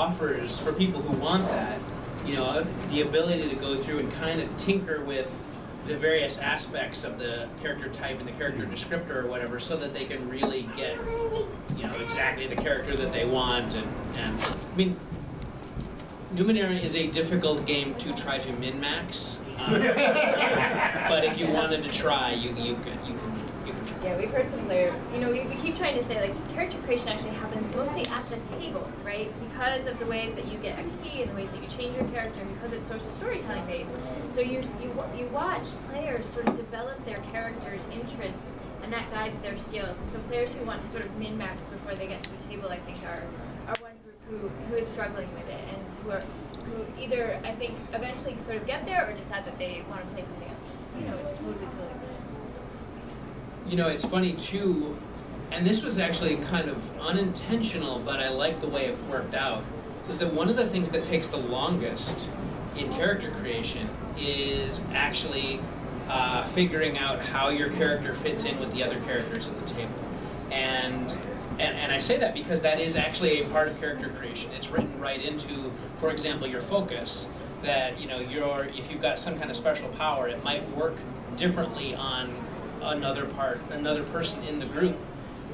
offers for people who want that, you know, the ability to go through and kind of tinker with the various aspects of the character type and the character descriptor or whatever, so that they can really get, you know, exactly the character that they want. And I mean, Numenera is a difficult game to try to min-max, but if you wanted to try, you can try. Yeah, we've heard some players, you know, we keep trying to say, like, character creation actually happens mostly at the table, right? Because of the ways that you get XP and the ways that you change your character, and because it's sort of storytelling based. So you watch players sort of develop their characters' interests, and that guides their skills. And so players who want to sort of min-max before they get to the table, I think, are one group who is struggling with it, and who either, I think, eventually sort of get there or decide that they want to play something else. You know, it's totally good. You know, it's funny too, and this was actually kind of unintentional, but I like the way it worked out, is that one of the things that takes the longest in character creation is actually figuring out how your character fits in with the other characters at the table. And I say that because that is actually a part of character creation. It's written right into, for example, your focus, that, you know, if you've got some kind of special power, it might work differently on another person in the group,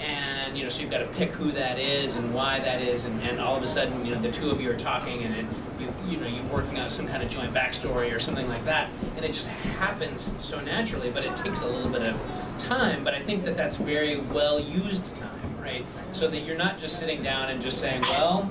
and, you know, so you've got to pick who that is and why that is, and all of a sudden, you know, the two of you are talking, and you're working out some kind of joint backstory or something like that, and it just happens so naturally. But it takes a little bit of time. But I think that that's very well used time, right? So that you're not just sitting down and just saying, well,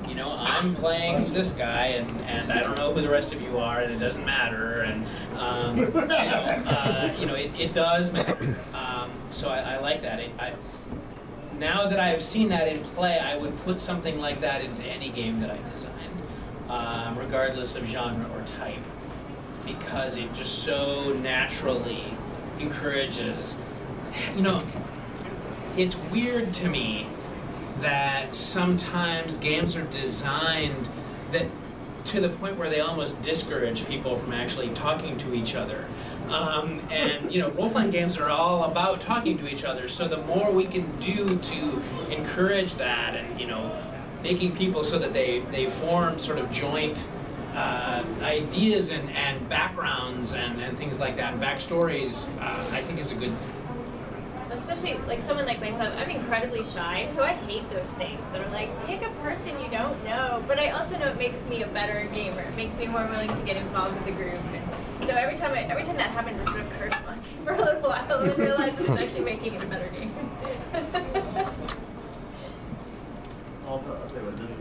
you know, I'm playing this guy, and I don't know who the rest of you are, and it doesn't matter, and you know, it does matter. So I like that. Now that I have seen that in play, I would put something like that into any game that I designed, regardless of genre or type, because it just so naturally encourages. You know, it's weird to me that sometimes games are designed that to the point where they almost discourage people from actually talking to each other. And, you know, role-playing games are all about talking to each other, so the more we can do to encourage that, and, you know, making people so that they form sort of joint ideas and backgrounds and things like that, and backstories, I think is a good thing. Especially, like, someone like myself, I'm incredibly shy, so I hate those things that are like, pick a person you don't know. But I also know it makes me a better gamer. It makes me more willing to get involved with the group. And so every time that happens, I sort of curse Monty for a little while and realize that it's actually making it a better game. I'll tell you what, this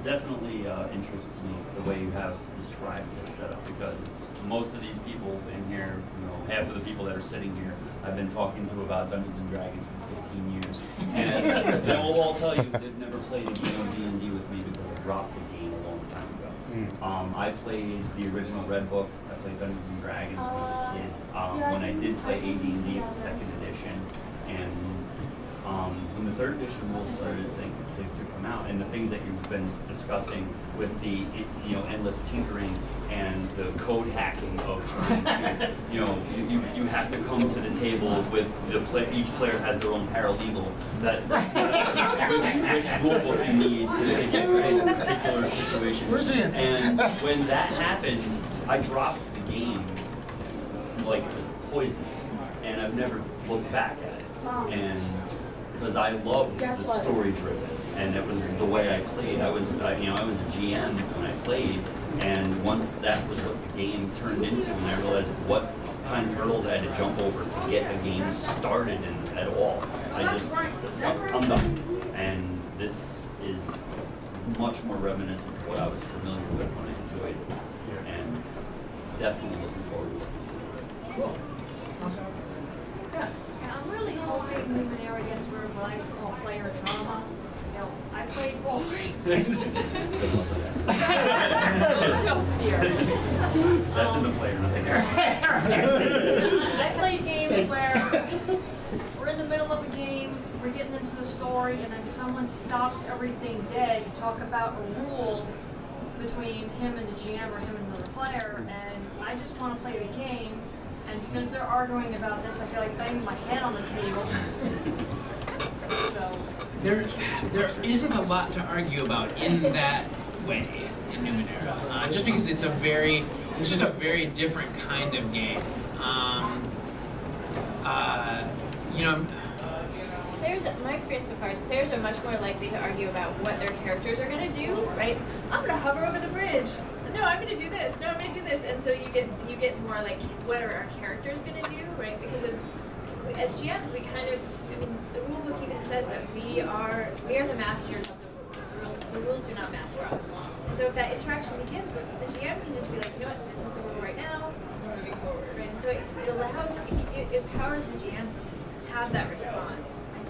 definitely interests me, the way you have described this setup, because most of these people in here, you know, half of the people that are sitting here, I've been talking to about Dungeons and Dragons for 15 years, and they will all tell you they've never played a game of D&D with me because I dropped the game a long time ago. I played the original Red Book. I played Dungeons and Dragons when I was a kid. When I did play AD&D, it was 2nd edition, and when the 3rd edition rules started to come out, and the things that you've been discussing with the, you know, endless tinkering and the code hacking of trying to, you know, you have to come to the table with each player has their own paralegal, which rule book you need to get a particular situation. Where's Ian? And when that happened, I dropped the game like it was poisonous, and I've never looked back at it. And because I loved the story driven, and it was the way I played. I was a GM when I played, and once that was what the game turned into, and I realized what kind of hurdles I had to jump over to get a game started at all, I'm done. And this is much more reminiscent of what I was familiar with when I enjoyed it, and definitely looking forward to it. Cool. Awesome. Yeah. I'm really hoping Numenera gets rid of what I call player drama. You know, I played That's in the player, nothing there. I played games where we're in the middle of a game, we're getting into the story, and then someone stops everything dead to talk about a rule between him and the GM or him and another player, and I just want to play the game. And since they're arguing about this, I feel like banging my head on the table. So There isn't a lot to argue about in that way in Numenera, just because it's just a very different kind of game. You know, Players, my experience so far is players are much more likely to argue about what their characters are going to do, right? I'm going to hover over the bridge. No, I'm going to do this. No, I'm going to do this. And so you get more like, what are our characters going to do, right? Because as GMs, we kind of, I mean, the rule book even says that we are the masters of the rules. The rules do not master us. And so if that interaction begins, the GM can just be like, you know what, this is the rule right now, we're moving forward, right? And so it allows, it empowers the GM to have that response, I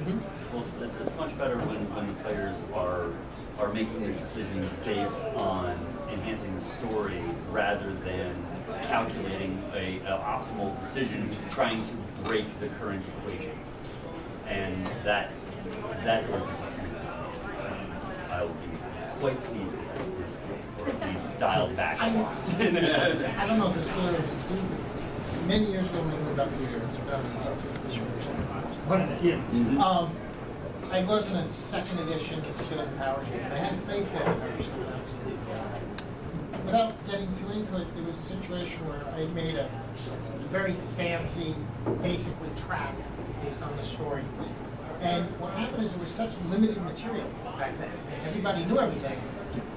think. Well, it's much better when the players are making their decisions based on enhancing the story rather than calculating an optimal decision, trying to break the current equation. And that's always disappointing. I will be quite pleased if that's this game, or at least dialed back. I don't know if it's clear to do. Many years ago when we moved up here, it's about 15 years ago. I was in a second edition of Skills and Powers game, and I hadn't played Skills and Powers when I was before. Without getting too into it, there was a situation where I made a very fancy, basically track based on the story. And what happened is there was such limited material back then. Everybody knew everything.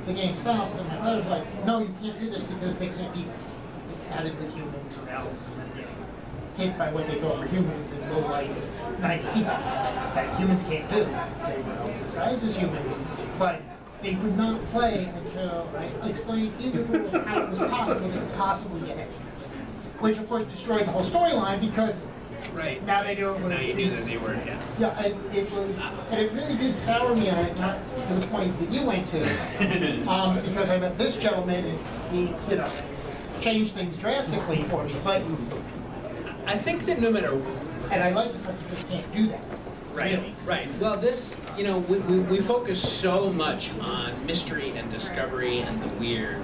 The game stopped, and the players were like, no, you can't do this because they can't beat us. They added with humans or elves and then getting hit by what they thought were humans and low light 90 feet that humans can't do. They were disguised as humans, but they would not play until I explained in the rules how it was possible they could possibly get hit. Which of course destroyed the whole storyline because now they knew it was. Now you knew that they were, Yeah, it was, and it really did sour me on it, not to the point that you went to, because I met this gentleman and he, changed things drastically for me. But I think that no matter. And I like the fact that you just can't do that. Right, really. right. Well, this, we focus so much on mystery and discovery and the weird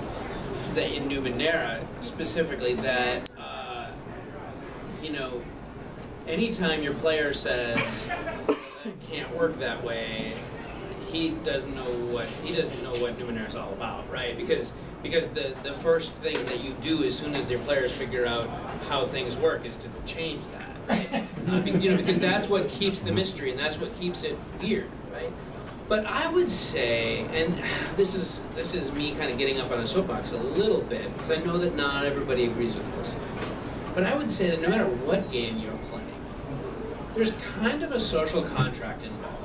that in Numenera specifically that, anytime your player says it can't work that way, he doesn't know what Numenera is all about, right? Because the first thing that you do as soon as your players figure out how things work is to change that, right? Because that's what keeps the mystery and that's what keeps it weird, right? But I would say, and this is me kind of getting up on a soapbox a little bit, because I know that not everybody agrees with this, but I would say that no matter what game you're playing, there's kind of a social contract involved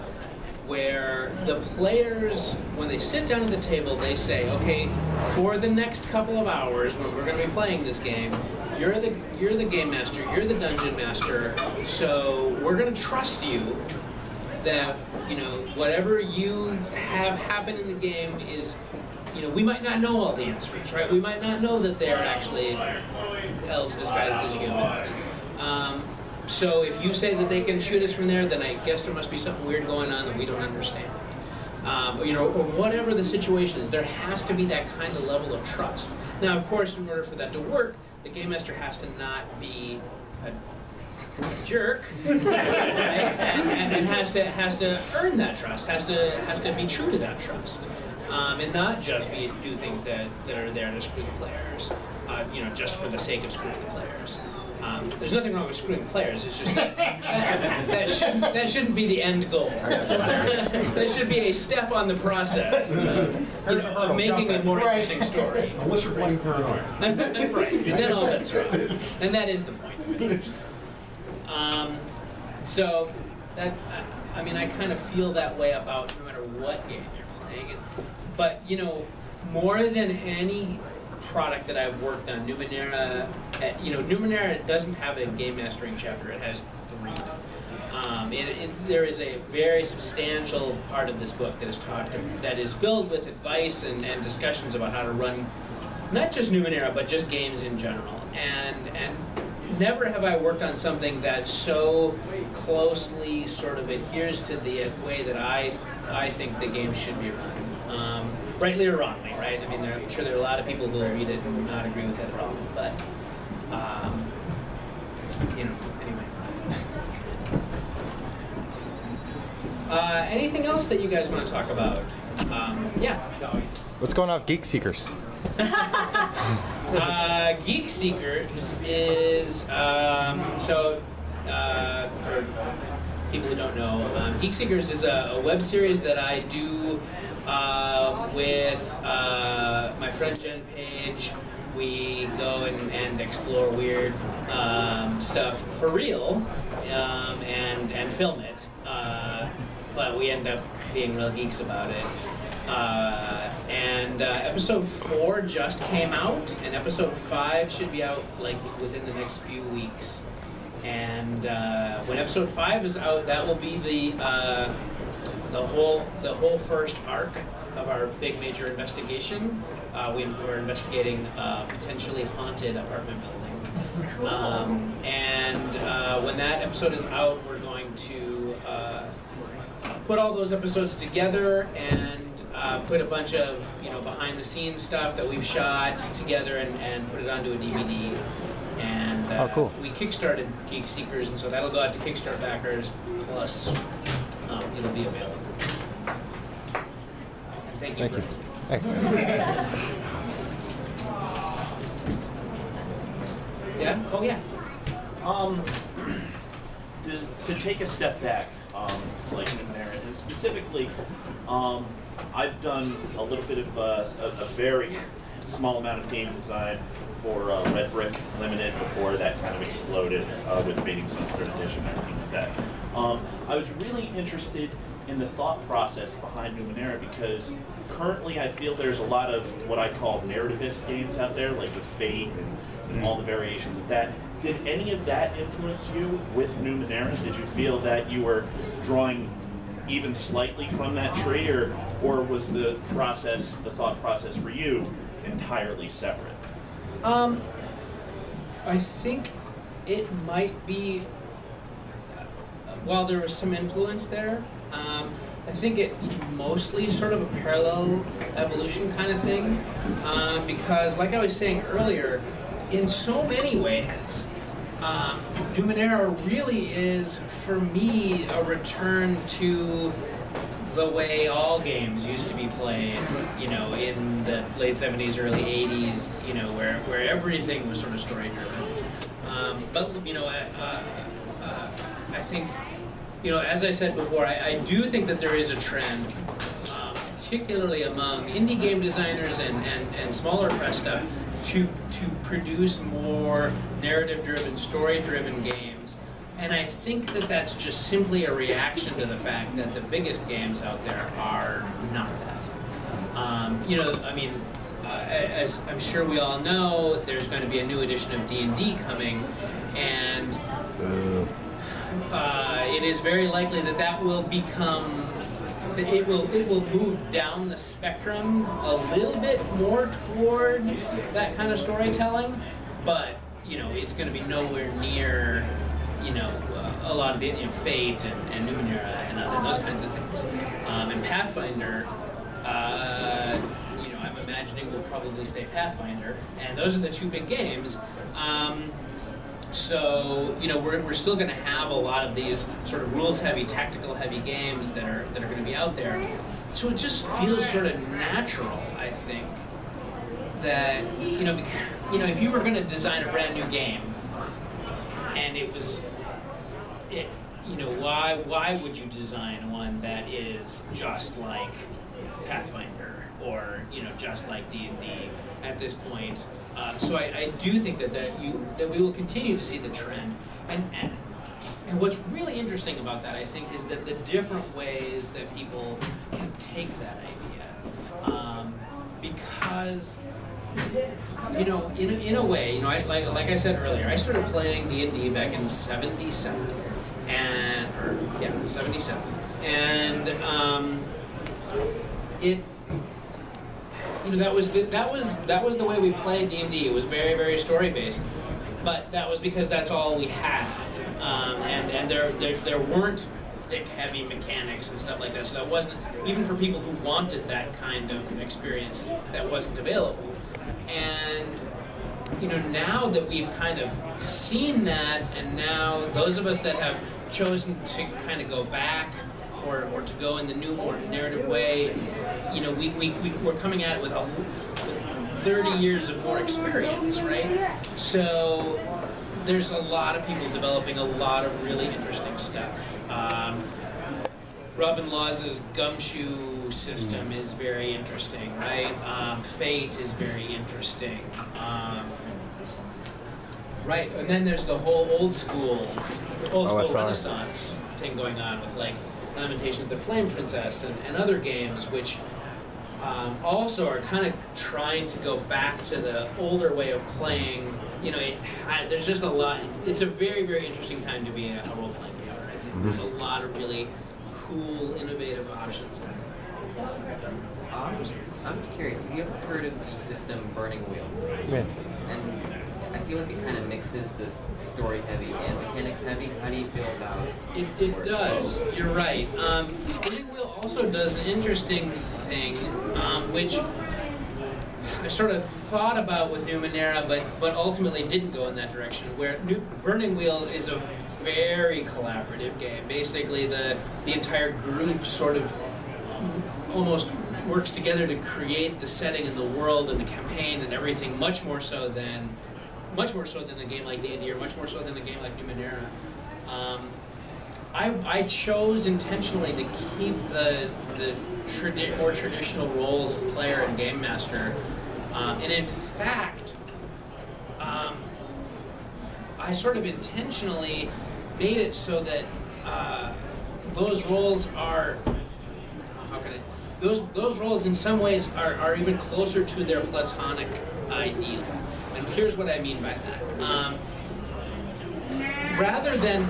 where the players, when they sit down at the table, they say, okay, for the next couple of hours when we're going to be playing this game, you're the game master, you're the dungeon master, so we're going to trust you that, whatever you have happen in the game is, we might not know all the answers, right? We might not know that they're actually elves disguised as humans. So if you say that they can shoot us from there, then I guess there must be something weird going on that we don't understand. Or whatever the situation is, there has to be that kind of level of trust. Now, of course, in order for that to work, the game master has to not be a jerk, right? and has to earn that trust, has to be true to that trust, and not just do things that are there to screw the players, just for the sake of screwing the players. There's nothing wrong with screwing players. It's just that shouldn't be the end goal. That should be a step on the process of making a more interesting story. Unless you're playing Paranoia. Right, and then all that's wrong. And that is the point. So that I kind of feel that way about no matter what game you're playing. But more than any product that I've worked on, Numenera, Numenera doesn't have a game mastering chapter. It has 3. There is a very substantial part of this book that is filled with advice and discussions about how to run not just Numenera, but just games in general. And never have I worked on something that so closely sort of adheres to the way that I think the game should be run. Rightly or wrongly, right? I mean, I'm sure there are a lot of people who will read it and not agree with it at all, but, anyway. Anything else that you guys want to talk about? Yeah. What's going on with Geek Seekers? Geek Seekers is for people who don't know, Geek Seekers is a web series that I do with my friend Jen Page. We go and explore weird stuff for real and film it, but we end up being real geeks about it. Episode 4 just came out, and episode 5 should be out like within the next few weeks. And when episode 5 is out, that will be the whole first arc of our big major investigation. We're investigating a potentially haunted apartment building. When that episode is out, we're going to put all those episodes together and put a bunch of behind the scenes stuff that we've shot together and put it onto a DVD. And oh, cool. We kickstarted Geek Seekers, and so that'll go out to Kickstart backers, plus it'll be available. And thank you. Thanks. Yeah? Oh, yeah. To take a step back, like Numenera, and specifically, I've done a little bit of a very small amount of game design for Red Brick Limited before that kind of exploded with Fading Sunstone Edition and everything like that. I was really interested in the thought process behind Numenera because currently I feel there's a lot of what I call narrativist games out there, like with Fate and all the variations of that. Did any of that influence you with Numenera? Did you feel that you were drawing even slightly from that tree, or was the thought process for you entirely separate? I think it might be, while there was some influence there, I think it's mostly sort of a parallel evolution kind of thing, because like I was saying earlier, in so many ways, Numenera really is, for me, a return to the way all games used to be played, in the late 70s, early 80s, where everything was sort of story-driven. I think, as I said before, I do think that there is a trend, particularly among indie game designers and smaller press stuff, to produce more narrative-driven, story-driven games. And I think that that's just simply a reaction to the fact that the biggest games out there are not that. As I'm sure we all know, there's going to be a new edition of D&D coming, and it is very likely that will become, it will move down the spectrum a little bit more toward that kind of storytelling, but it's going to be nowhere near a lot of the Fate and Numenera and those kinds of things. And Pathfinder, I'm imagining will probably stay Pathfinder, and those are the two big games. So we're still going to have a lot of these sort of rules-heavy, tactical-heavy games that are going to be out there. So it just feels sort of natural, I think, that if you were going to design a brand new game, and why would you design one that is just like Pathfinder or just like D&D at this point? So I do think that we will continue to see the trend, and what's really interesting about that, I think, is that the different ways that people can take that idea, because in a way, like I said earlier, I started playing D&D back in '77, 77, and that was the way we played D&D. It was very, very story based, but that was because that's all we had, and there weren't thick, heavy mechanics and stuff like that. So that wasn't, even for people who wanted that kind of experience, that wasn't available. And now that we've kind of seen that, and now those of us that have chosen to kind of go back or to go in the new, more narrative way, you know, we're coming at it with 30 years of more experience, right? So there's a lot of people developing a lot of really interesting stuff. Robin Laws's Gumshoe system is very interesting, right? Fate is very interesting. Right, and then there's the whole old school Renaissance thing going on with like Lamentations of the Flame Princess and other games, which also are kind of trying to go back to the older way of playing. You know, there's just a lot. It's a very, very interesting time to be a role-playing gamer. I think there's a lot of really cool, innovative options. I'm just curious. Have you ever heard of the system Burning Wheel? Yeah. And I feel like it kind of mixes the story heavy and mechanics heavy. How do you feel about it? It does. You're right. Burning Wheel also does an interesting thing, which I sort of thought about with Numenera, but ultimately didn't go in that direction. Where Burning Wheel is a very collaborative game. Basically, the entire group sort of almost works together to create the setting and the world and the campaign and everything, much more so than a game like D&D, or much more so than a game like Numenera. I chose intentionally to keep the more traditional roles of player and game master, and in fact, I sort of intentionally made it so that those roles are, those roles in some ways are even closer to their platonic ideal. And here's what I mean by that. Rather than,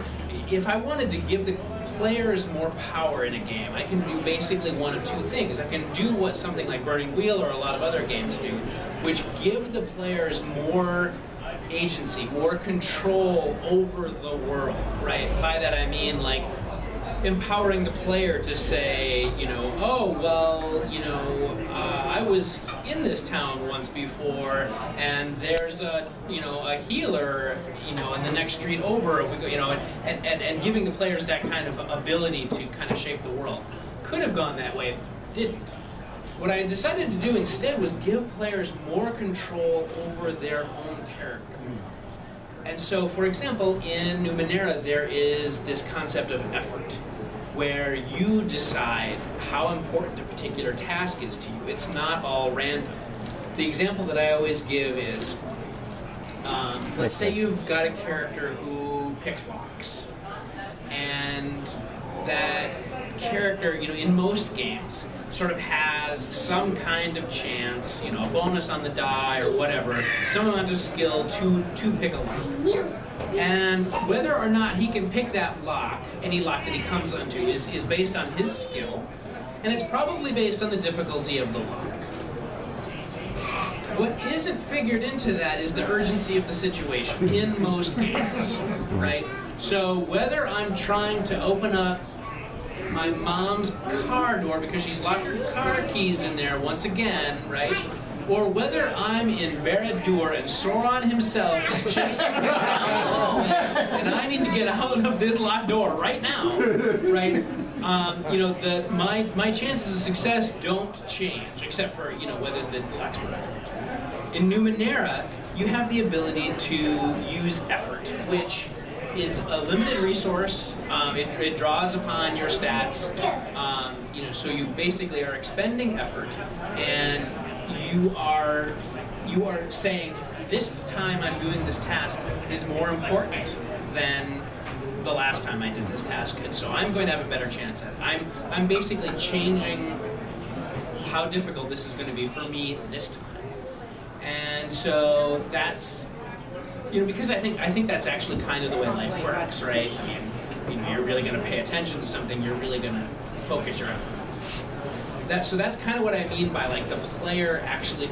if I wanted to give the players more power in a game, I can do basically one of two things. I can do what something like Burning Wheel or a lot of other games do, which give the players more agency, more control over the world, right? By that I mean like empowering the player to say, you know, oh, well, you know, I was in this town once before, and there's a, you know, a healer, you know, in the next street over, you know, and giving the players that kind of ability to kind of shape the world. Could have gone that way, didn't. What I decided to do instead was give players more control over their own character. And so, for example, in Numenera, there is this concept of effort, where you decide how important a particular task is to you. It's not all random. The example that I always give is, let's say you've got a character who picks locks, and that character, you know, in most games, sort of has some kind of chance, you know, a bonus on the die or whatever, some amount of skill to pick a lock. And whether or not he can pick that lock, any lock that he comes onto, is based on his skill, and it's probably based on the difficulty of the lock. What isn't figured into that is the urgency of the situation in most games, right? So whether I'm trying to open up my mom's car door because she's locked her car keys in there once again, right? Or whether I'm in Barad-dûr and Sauron himself is chasing me down and I need to get out of this locked door right now, right? You know, my chances of success don't change, except for, you know, whether the lock's perfect. In Numenera, you have the ability to use effort, which is a limited resource. It draws upon your stats. You know, so you basically are expending effort, and you are saying, this time I'm doing this task is more important than the last time I did this task, and so I'm going to have a better chance at it. I'm basically changing how difficult this is going to be for me this time. And so that's, you know, because I think that's actually kind of the way life works, right? I mean, you know, you're really going to pay attention to something, you're really going to focus your effort on something. So that's kind of what I mean by like the player actually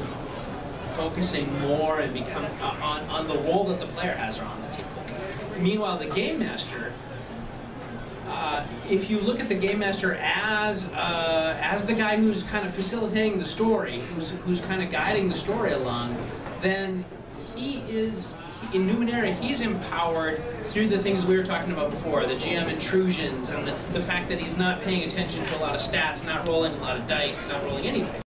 focusing more and become on the role that the player has on the table. Meanwhile, the game master, if you look at the game master as the guy who's kind of facilitating the story, who's kind of guiding the story along, then he is in Numenera, he's empowered through the things we were talking about before, the GM intrusions and the fact that he's not paying attention to a lot of stats, not rolling a lot of dice, not rolling anything.